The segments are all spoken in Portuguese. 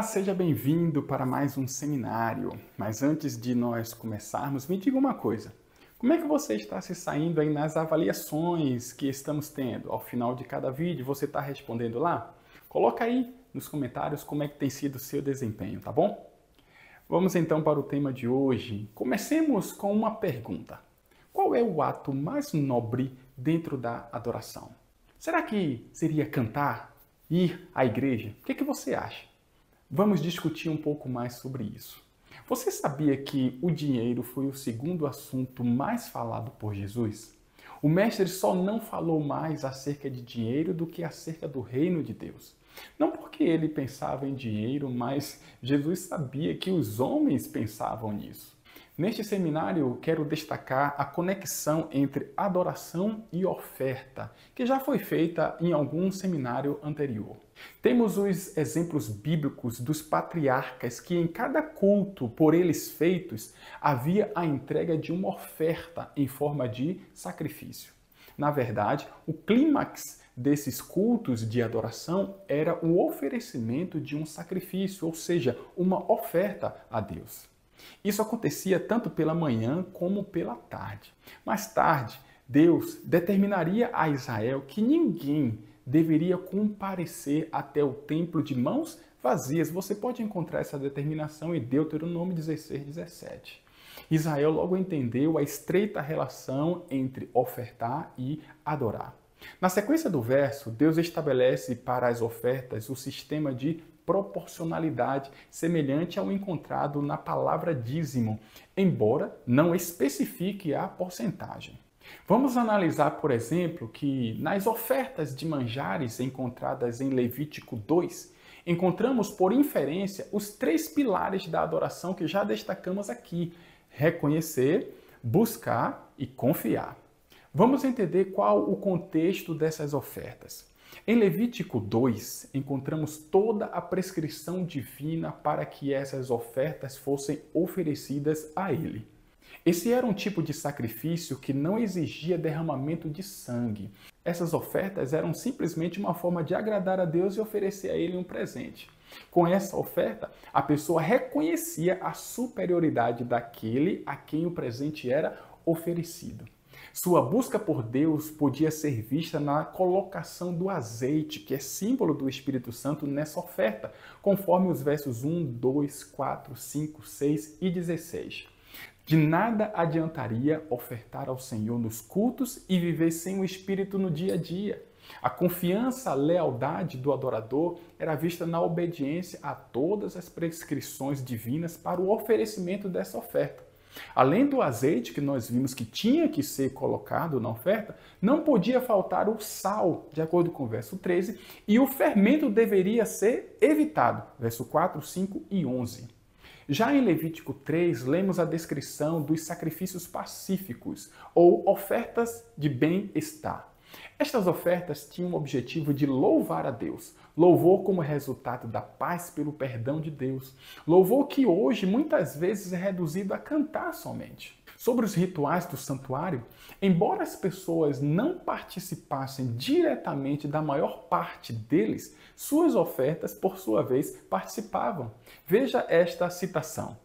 Seja bem-vindo para mais um seminário. Mas antes de nós começarmos, me diga uma coisa. Como é que você está se saindo aí nas avaliações que estamos tendo? Ao final de cada vídeo, você está respondendo lá? Coloca aí nos comentários como é que tem sido o seu desempenho, tá bom? Vamos então para o tema de hoje. Comecemos com uma pergunta. Qual é o ato mais nobre dentro da adoração? Será que seria cantar? Ir à igreja? O que você acha? Vamos discutir um pouco mais sobre isso. Você sabia que o dinheiro foi o segundo assunto mais falado por Jesus? O mestre só não falou mais acerca de dinheiro do que acerca do reino de Deus. Não porque ele pensava em dinheiro, mas Jesus sabia que os homens pensavam nisso. Neste seminário, quero destacar a conexão entre adoração e oferta, que já foi feita em algum seminário anterior. Temos os exemplos bíblicos dos patriarcas que em cada culto por eles feitos havia a entrega de uma oferta em forma de sacrifício. Na verdade, o clímax desses cultos de adoração era o oferecimento de um sacrifício, ou seja, uma oferta a Deus. Isso acontecia tanto pela manhã como pela tarde. Mais tarde, Deus determinaria a Israel que ninguém deveria comparecer até o templo de mãos vazias. Você pode encontrar essa determinação em Deuteronômio 16:17. Israel logo entendeu a estreita relação entre ofertar e adorar. Na sequência do verso, Deus estabelece para as ofertas o sistema de proporcionalidade semelhante ao encontrado na palavra dízimo, embora não especifique a porcentagem. Vamos analisar, por exemplo, que nas ofertas de manjares encontradas em Levítico 2, encontramos por inferência os três pilares da adoração que já destacamos aqui: reconhecer, buscar e confiar. Vamos entender qual o contexto dessas ofertas. Em Levítico 2, encontramos toda a prescrição divina para que essas ofertas fossem oferecidas a ele. Esse era um tipo de sacrifício que não exigia derramamento de sangue. Essas ofertas eram simplesmente uma forma de agradar a Deus e oferecer a ele um presente. Com essa oferta, a pessoa reconhecia a superioridade daquele a quem o presente era oferecido. Sua busca por Deus podia ser vista na colocação do azeite, que é símbolo do Espírito Santo, nessa oferta, conforme os versos 1, 2, 4, 5, 6 e 16. De nada adiantaria ofertar ao Senhor nos cultos e viver sem o Espírito no dia a dia. A confiança, a lealdade do adorador era vista na obediência a todas as prescrições divinas para o oferecimento dessa oferta. Além do azeite que nós vimos que tinha que ser colocado na oferta, não podia faltar o sal, de acordo com o verso 13, e o fermento deveria ser evitado, verso 4, 5 e 11. Já em Levítico 3, lemos a descrição dos sacrifícios pacíficos, ou ofertas de bem-estar. Estas ofertas tinham o objetivo de louvar a Deus. Louvor como resultado da paz pelo perdão de Deus. Louvor que hoje muitas vezes é reduzido a cantar somente. Sobre os rituais do santuário, embora as pessoas não participassem diretamente da maior parte deles, suas ofertas, por sua vez, participavam. Veja esta citação.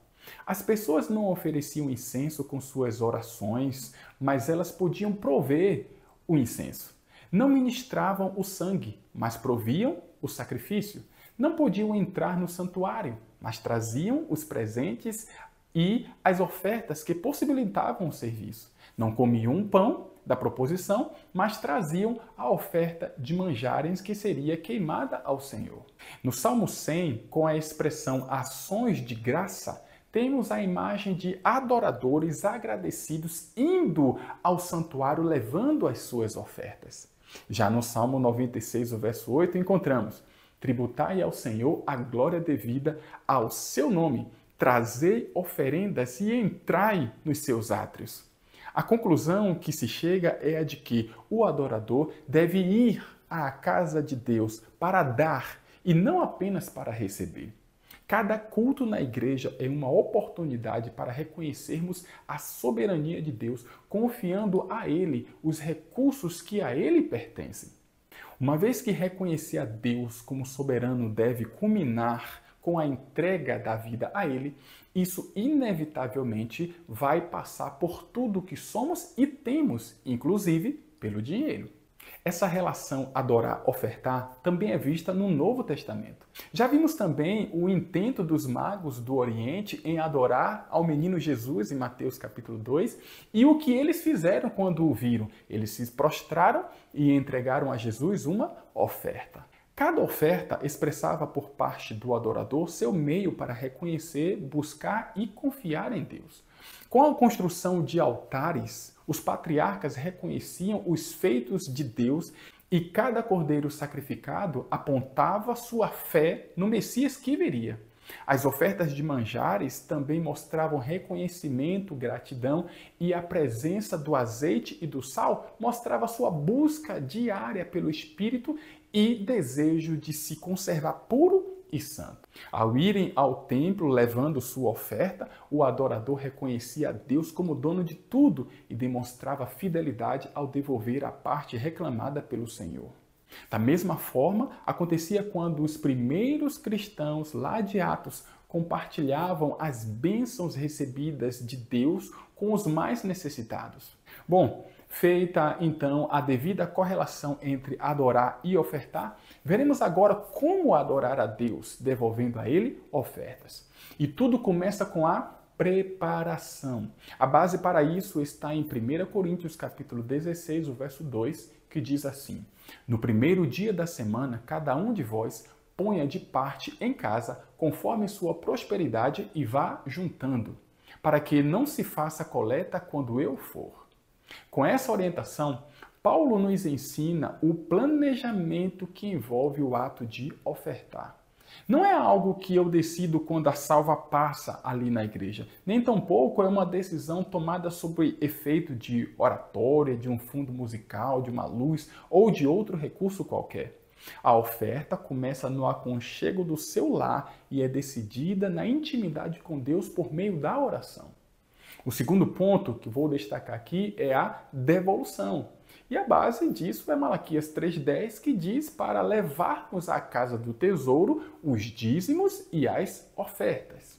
As pessoas não ofereciam incenso com suas orações, mas elas podiam prover o incenso. Não ministravam o sangue, mas proviam o sacrifício. Não podiam entrar no santuário, mas traziam os presentes e as ofertas que possibilitavam o serviço. Não comiam um pão da proposição, mas traziam a oferta de manjares que seria queimada ao Senhor. No Salmo 100, com a expressão ações de graça, temos a imagem de adoradores agradecidos indo ao santuário levando as suas ofertas. Já no Salmo 96, o verso 8, encontramos: tributai ao Senhor a glória devida ao seu nome, trazei oferendas e entrai nos seus átrios. A conclusão que se chega é a de que o adorador deve ir à casa de Deus para dar e não apenas para receber. Cada culto na igreja é uma oportunidade para reconhecermos a soberania de Deus, confiando a Ele os recursos que a Ele pertencem. Uma vez que reconhecer a Deus como soberano deve culminar com a entrega da vida a Ele, isso inevitavelmente vai passar por tudo que somos e temos, inclusive pelo dinheiro. Essa relação adorar-ofertar também é vista no Novo Testamento. Já vimos também o intento dos magos do Oriente em adorar ao menino Jesus em Mateus capítulo 2 e o que eles fizeram quando o viram. Eles se prostraram e entregaram a Jesus uma oferta. Cada oferta expressava por parte do adorador seu meio para reconhecer, buscar e confiar em Deus. Com a construção de altares, os patriarcas reconheciam os feitos de Deus e cada cordeiro sacrificado apontava sua fé no Messias que viria. As ofertas de manjares também mostravam reconhecimento, gratidão e a presença do azeite e do sal mostrava sua busca diária pelo Espírito e desejo de se conservar puro e santo. Ao irem ao templo levando sua oferta, o adorador reconhecia a Deus como dono de tudo e demonstrava fidelidade ao devolver a parte reclamada pelo Senhor. Da mesma forma, acontecia quando os primeiros cristãos lá de Atos compartilhavam as bênçãos recebidas de Deus com os mais necessitados. Bom, feita então a devida correlação entre adorar e ofertar, veremos agora como adorar a Deus, devolvendo a Ele ofertas. E tudo começa com a preparação. A base para isso está em 1 Coríntios capítulo 16, o verso 2, que diz assim: No primeiro dia da semana, cada um de vós ponha de parte em casa, conforme sua prosperidade, e vá juntando, para que não se faça coleta quando eu for. Com essa orientação, Paulo nos ensina o planejamento que envolve o ato de ofertar. Não é algo que eu decido quando a salva passa ali na igreja, nem tampouco é uma decisão tomada sob efeito de oratória, de um fundo musical, de uma luz ou de outro recurso qualquer. A oferta começa no aconchego do seu lar e é decidida na intimidade com Deus por meio da oração. O segundo ponto que vou destacar aqui é a devolução. E a base disso é Malaquias 3,10, que diz para levarmos à casa do tesouro os dízimos e as ofertas.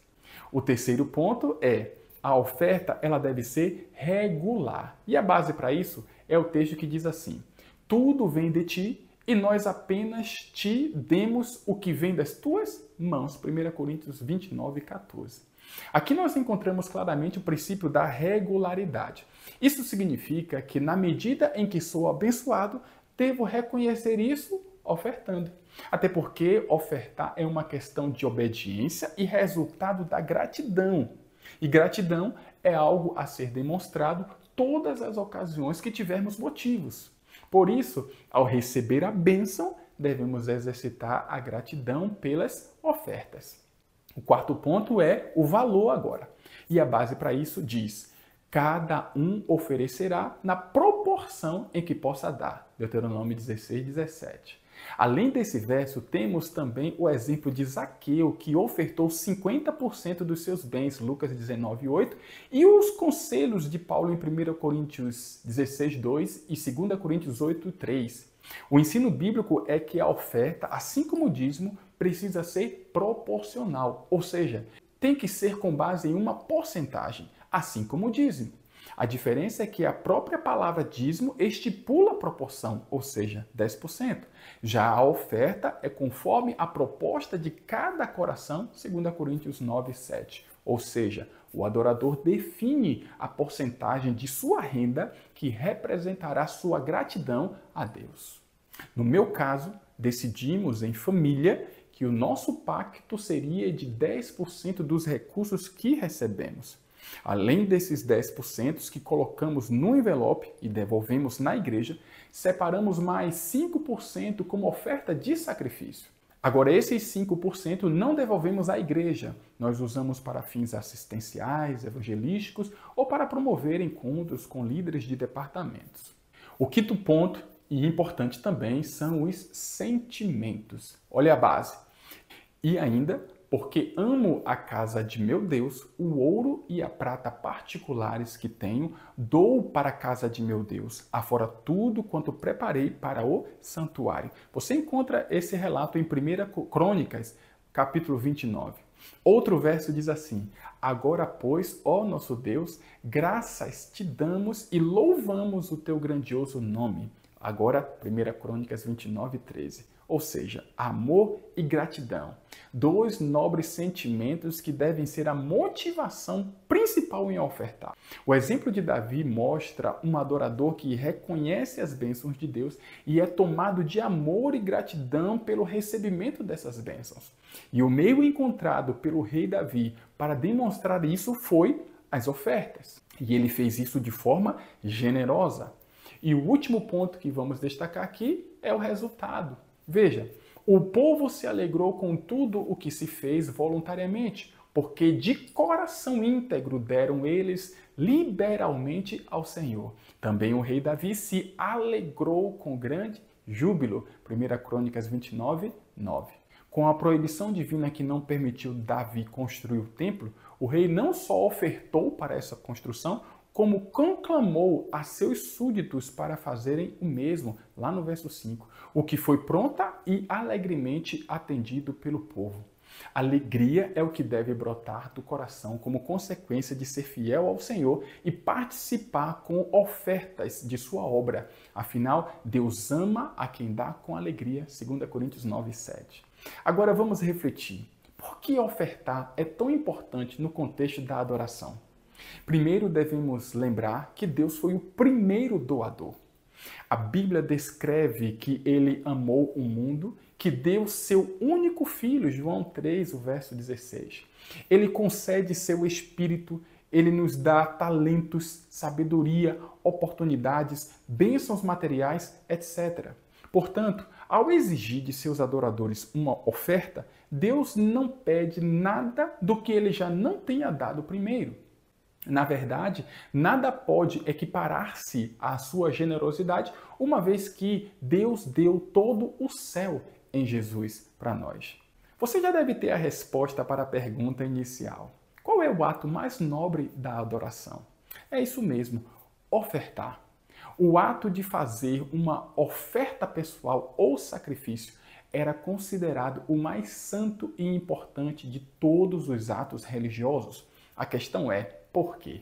O terceiro ponto é a oferta ela deve ser regular. E a base para isso é o texto que diz assim: tudo vem de ti e nós apenas te demos o que vem das tuas mãos. 1 Coríntios 29, 14. Aqui nós encontramos claramente o princípio da regularidade. Isso significa que, na medida em que sou abençoado, devo reconhecer isso ofertando. Até porque ofertar é uma questão de obediência e resultado da gratidão. E gratidão é algo a ser demonstrado todas as ocasiões que tivermos motivos. Por isso, ao receber a bênção, devemos exercitar a gratidão pelas ofertas. O quarto ponto é o valor agora. E a base para isso diz: cada um oferecerá na proporção em que possa dar. Deuteronômio 16, 17. Além desse verso, temos também o exemplo de Zaqueu, que ofertou 50% dos seus bens, Lucas 19, 8, e os conselhos de Paulo em 1 Coríntios 16, 2 e 2 Coríntios 8, 3. O ensino bíblico é que a oferta, assim como o dízimo, precisa ser proporcional, ou seja, tem que ser com base em uma porcentagem, assim como o dízimo. A diferença é que a própria palavra dízimo estipula a proporção, ou seja, 10%. Já a oferta é conforme a proposta de cada coração, 2 Coríntios 9, 7. Ou seja, o adorador define a porcentagem de sua renda que representará sua gratidão a Deus. No meu caso, decidimos em família que o nosso pacto seria de 10% dos recursos que recebemos. Além desses 10% que colocamos no envelope e devolvemos na igreja, separamos mais 5% como oferta de sacrifício. Agora, esses 5% não devolvemos à igreja. Nós usamos para fins assistenciais, evangelísticos ou para promover encontros com líderes de departamentos. O quinto ponto, e importante também, são os sentimentos. Olha a base. E ainda, porque amo a casa de meu Deus, o ouro e a prata particulares que tenho, dou para a casa de meu Deus, afora tudo quanto preparei para o santuário. Você encontra esse relato em 1 Crônicas, capítulo 29. Outro verso diz assim: agora, pois, ó nosso Deus, graças te damos e louvamos o teu grandioso nome. Agora, 1 Crônicas 29, 13. Ou seja, amor e gratidão. Dois nobres sentimentos que devem ser a motivação principal em ofertar. O exemplo de Davi mostra um adorador que reconhece as bênçãos de Deus e é tomado de amor e gratidão pelo recebimento dessas bênçãos. E o meio encontrado pelo rei Davi para demonstrar isso foi as ofertas. E ele fez isso de forma generosa. E o último ponto que vamos destacar aqui é o resultado. Veja, o povo se alegrou com tudo o que se fez voluntariamente, porque de coração íntegro deram eles liberalmente ao Senhor. Também o rei Davi se alegrou com grande júbilo. 1 Crônicas 29, 9. Com a proibição divina que não permitiu Davi construir o templo, o rei não só ofertou para essa construção, como conclamou a seus súditos para fazerem o mesmo, lá no verso 5, o que foi pronta e alegremente atendido pelo povo. Alegria é o que deve brotar do coração como consequência de ser fiel ao Senhor e participar com ofertas de sua obra. Afinal, Deus ama a quem dá com alegria, 2 Coríntios 9, 7. Agora vamos refletir. Por que ofertar é tão importante no contexto da adoração? Primeiro, devemos lembrar que Deus foi o primeiro doador. A Bíblia descreve que ele amou o mundo, que deu seu único filho, João 3, o verso 16. Ele concede seu espírito, ele nos dá talentos, sabedoria, oportunidades, bênçãos materiais, etc. Portanto, ao exigir de seus adoradores uma oferta, Deus não pede nada do que ele já não tenha dado primeiro. Na verdade, nada pode equiparar-se à sua generosidade, uma vez que Deus deu todo o céu em Jesus para nós. Você já deve ter a resposta para a pergunta inicial. Qual é o ato mais nobre da adoração? É isso mesmo, ofertar. O ato de fazer uma oferta pessoal ou sacrifício era considerado o mais santo e importante de todos os atos religiosos. A questão é, por quê?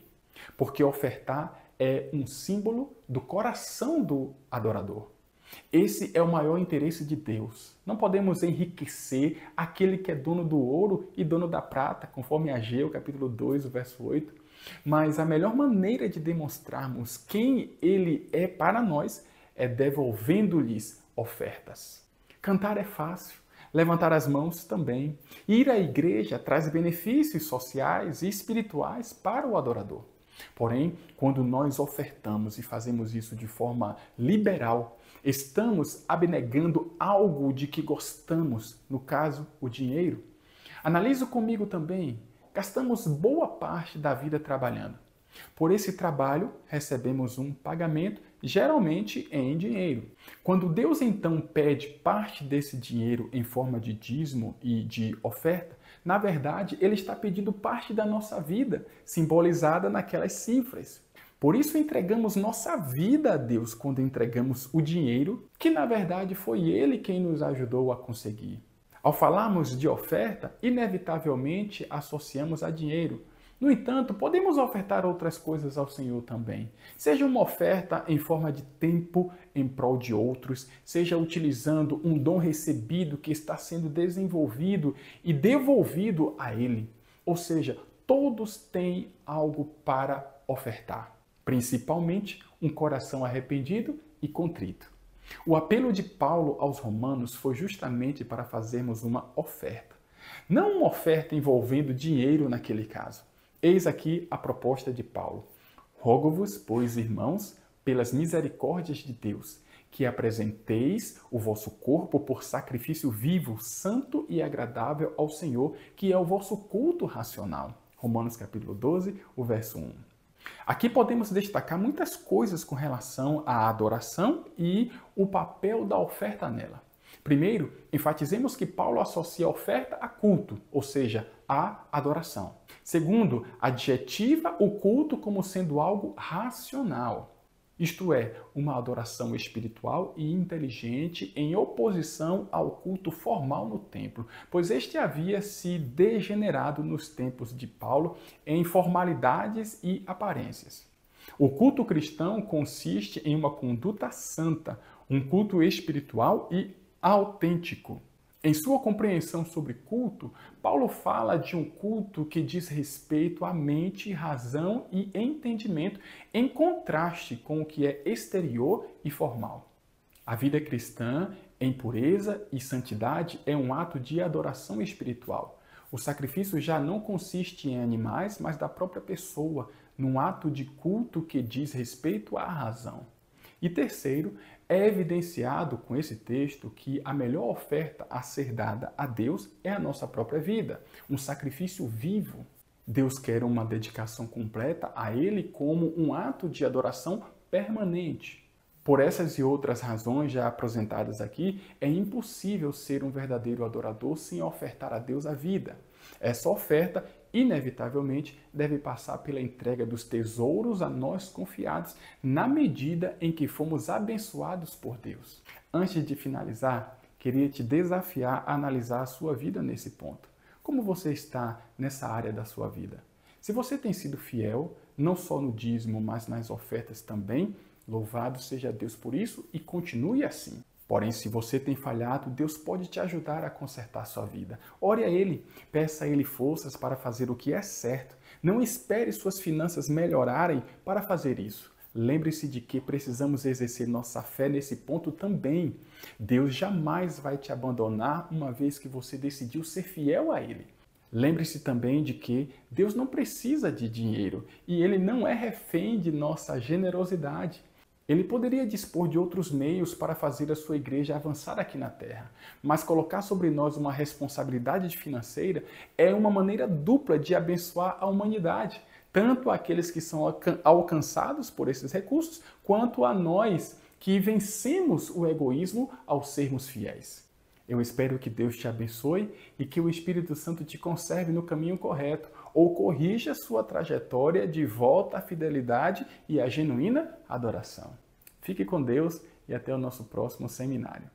Porque ofertar é um símbolo do coração do adorador. Esse é o maior interesse de Deus. Não podemos enriquecer aquele que é dono do ouro e dono da prata, conforme Ageu, capítulo 2, verso 8. Mas a melhor maneira de demonstrarmos quem ele é para nós é devolvendo-lhes ofertas. Cantar é fácil. Levantar as mãos também. Ir à igreja traz benefícios sociais e espirituais para o adorador. Porém, quando nós ofertamos e fazemos isso de forma liberal, estamos abnegando algo de que gostamos, no caso, o dinheiro. Analise comigo também. Gastamos boa parte da vida trabalhando. Por esse trabalho, recebemos um pagamento, geralmente em dinheiro. Quando Deus então pede parte desse dinheiro em forma de dízimo e de oferta, na verdade, Ele está pedindo parte da nossa vida, simbolizada naquelas cifras. Por isso entregamos nossa vida a Deus quando entregamos o dinheiro, que na verdade foi Ele quem nos ajudou a conseguir. Ao falarmos de oferta, inevitavelmente associamos a dinheiro. No entanto, podemos ofertar outras coisas ao Senhor também. Seja uma oferta em forma de tempo em prol de outros, seja utilizando um dom recebido que está sendo desenvolvido e devolvido a Ele. Ou seja, todos têm algo para ofertar, principalmente um coração arrependido e contrito. O apelo de Paulo aos romanos foi justamente para fazermos uma oferta. Não uma oferta envolvendo dinheiro naquele caso. Eis aqui a proposta de Paulo. Rogo-vos, pois, irmãos, pelas misericórdias de Deus, que apresenteis o vosso corpo por sacrifício vivo, santo e agradável ao Senhor, que é o vosso culto racional. Romanos capítulo 12, o verso 1. Aqui podemos destacar muitas coisas com relação à adoração e o papel da oferta nela. Primeiro, enfatizemos que Paulo associa a oferta a culto, ou seja, a adoração. Segundo, adjetiva o culto como sendo algo racional. Isto é, uma adoração espiritual e inteligente em oposição ao culto formal no templo, pois este havia se degenerado nos tempos de Paulo em formalidades e aparências. O culto cristão consiste em uma conduta santa, um culto espiritual e autêntico. Em sua compreensão sobre culto, Paulo fala de um culto que diz respeito à mente, razão e entendimento, em contraste com o que é exterior e formal. A vida cristã, em pureza e santidade, é um ato de adoração espiritual. O sacrifício já não consiste em animais, mas da própria pessoa, num ato de culto que diz respeito à razão. E terceiro, é evidenciado com esse texto que a melhor oferta a ser dada a Deus é a nossa própria vida, um sacrifício vivo. Deus quer uma dedicação completa a Ele como um ato de adoração permanente. Por essas e outras razões já apresentadas aqui, é impossível ser um verdadeiro adorador sem ofertar a Deus a vida. Essa oferta, inevitavelmente, deve passar pela entrega dos tesouros a nós confiados, na medida em que fomos abençoados por Deus. Antes de finalizar, queria te desafiar a analisar a sua vida nesse ponto. Como você está nessa área da sua vida? Se você tem sido fiel, não só no dízimo, mas nas ofertas também, louvado seja Deus por isso e continue assim. Porém, se você tem falhado, Deus pode te ajudar a consertar sua vida. Ore a Ele, peça a Ele forças para fazer o que é certo. Não espere suas finanças melhorarem para fazer isso. Lembre-se de que precisamos exercer nossa fé nesse ponto também. Deus jamais vai te abandonar uma vez que você decidiu ser fiel a Ele. Lembre-se também de que Deus não precisa de dinheiro e Ele não é refém de nossa generosidade. Ele poderia dispor de outros meios para fazer a sua igreja avançar aqui na Terra, mas colocar sobre nós uma responsabilidade financeira é uma maneira dupla de abençoar a humanidade, tanto aqueles que são alcançados por esses recursos, quanto a nós que vencemos o egoísmo ao sermos fiéis. Eu espero que Deus te abençoe e que o Espírito Santo te conserve no caminho correto ou corrija sua trajetória de volta à fidelidade e à genuína adoração. Fique com Deus e até o nosso próximo seminário.